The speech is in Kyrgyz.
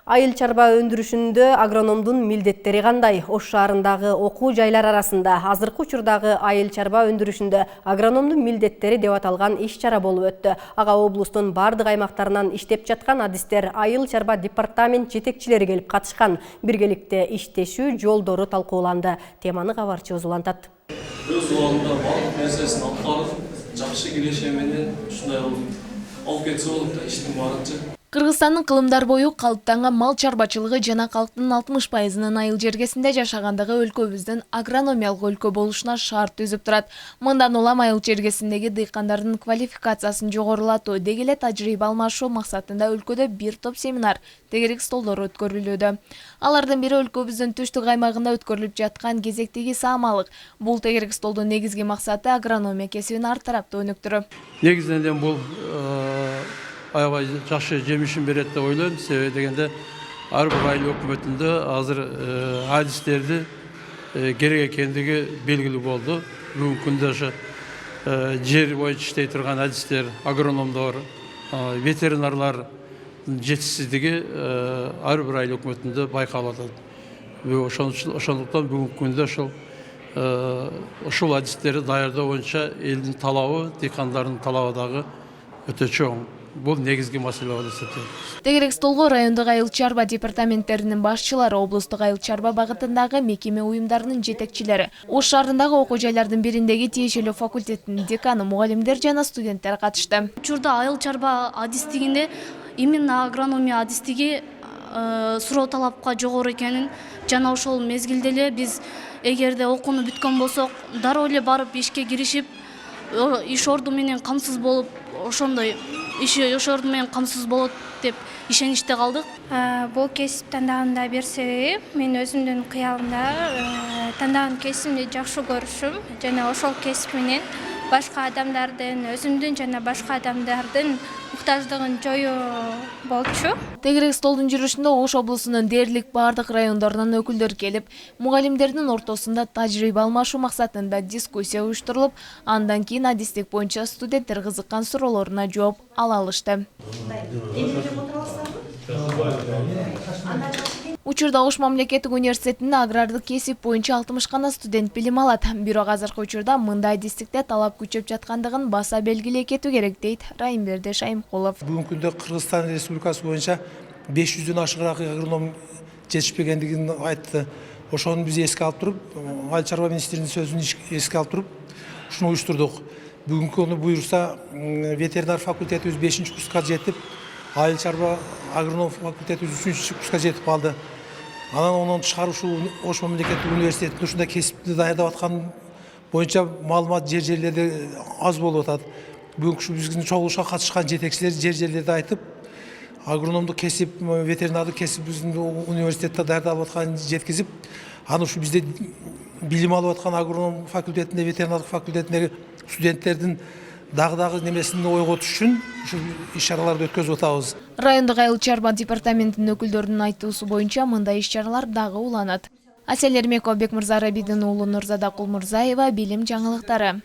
Айыл чарба өндүрүшүндө агрономдун милдеттери кандай? Ош шаарындагы окуу жайлар арасында азыркы учурдагы айыл чарба өндүрүшүндө агрономдун милдеттери деп аталган иш-чара болуп өттү. Ага облустун бардык аймактарынан иштеп жаткан адистер, айыл чарба департамент жетекчилери келип катышкан. Биргеликте иштешүү жолдору талкууланды. Теманы кабарчыбыз улантат. Өз убагында барлык нерсесин алып барып, жакшы киреше менен ушундай алып кетсе болот да иштин баарынча. Кыргызстандын кылымдар бою калыптанган мал чарбачылыгы жана калктын 60%-нын айыл жергесинде жашагандыгы өлкөбүздүн агрономиялык өлкө болушуна шарт түзүп турат. Мындан улам айыл жергесиндеги дыйкандардын квалификациясын жогорулатуу, деги эле тажрыйба алмашуу максатында өлкөдө бир топ семинар, тегерек столдор өткөрүлүүдө. Алардын бири өлкөбүздүн түштүк аймагында өткөрүлүп жаткан кезектеги саамалык. Бул тегерек столдун негизги максаты агрономия кесибин ар тараптуу өнүктүрүү. Негизинен бул аябай жакшы жемишин берет деп ойлойм. Себеби дегенде ар бир айыл өкмөтүндө азыр адистерди керек экендиги белгилүү болду. Бүгүнкү күндө ошо жер боюнча иштей турган адистер, агрономдор, ветеринарлар жетишсиздиги ар бир айыл өкмөтүндө байкалып атат. Ошондуктан бүгүнкү күндө ушул адистерди даярдоо боюнча элдин талабы, дыйкандардын талабы дагы өтө чоң. Бул негизги маселе болуп эсептейм. Тегерек столго райондук айыл чарба департаменттеринин башчылары, облустук айыл чарба багытындагы мекеме уюмдарынын жетекчилери, Ош шаарындагы окуу жайлардын бириндеги тиешелүү факультеттин деканы, мугалимдер жана студенттер катышты. Учурда айыл чарба адистигинде именно агрономия адистиги суроо талапка жогору экенин жана ошол мезгилде эле биз эгерде окууну бүткөн болсок, дароо эле барып ишке киришип, иш орду менен камсыз болуп, ошондой иш орду менен камсыз болот деп ишеничте калдык. Бул кесип тандаганда бир себеби мен өзүмдүн кыялымда тандаган кесибимди жакшы көрүшүм жана ошол кесип менен башка адамдардын, өзүмдүн жана башка адамдардын муктаждыгын жоюу болчу. Тегерек столдун жүрүшүндө Ош облусунун дээрлик бардык райондорунан өкүлдөр келип, мугалимдердин ортосунда тажрыйба алмашуу максатында дискуссия уюштурулуп, андан кийин адистик боюнча студенттер кызыккан суроолоруна жооп ала алышты. Учурда Ош мамлекеттик университетинде агрардык кесип боюнча 60 гана студент билим алат. Бирок азыркы учурда мындай адистикте талап күчөп жаткандыгын баса белгилей кетүү керек, дейт Райымберди Шайымкулов. Бүгүнкү күндө Кыргызстан Республикасы боюнча 500дөн ашыгыраак агроном жетишпегендигин айтты. Ошону биз эске алып туруп, айыл чарба министринин сөзүн эске алып туруп, ушуну уюштурдук. Бүгүнкү күнү буюрса, ветеринар факультетибиз 5-курска жетип, айыл чарба агроном факультетибиз 3-курска жетип калды. Анан онун тышкары ушул Ош мамлекеттик университетинде ушундай кесипти даярдап аткан боюнча маалымат жер-жерлерде аз болуп атат. Бүгүнкү биздин чогулушка катышкан жетекчилер жер-жерлерде айтып, агрономдук кесип, ветеринардык кесип биздин университетте даярдалып атканын жеткизип, аны ушу бизде билим алып аткан агроном факультетинде, ветеринардык факультетиндеги студенттердин дагы немесин ойготуш үчүн ушул иш-чараларды өткөзүп атабыз. Райондук айыл чарба департаментинин өкүлдөрүнүн айтуусу боюнча мындай иш-чаралар дагы уланат. Асель Эрмекова, Бекмырза Рабидин уулу, Нурзада Кулмурзаева, билим жаңылыктары.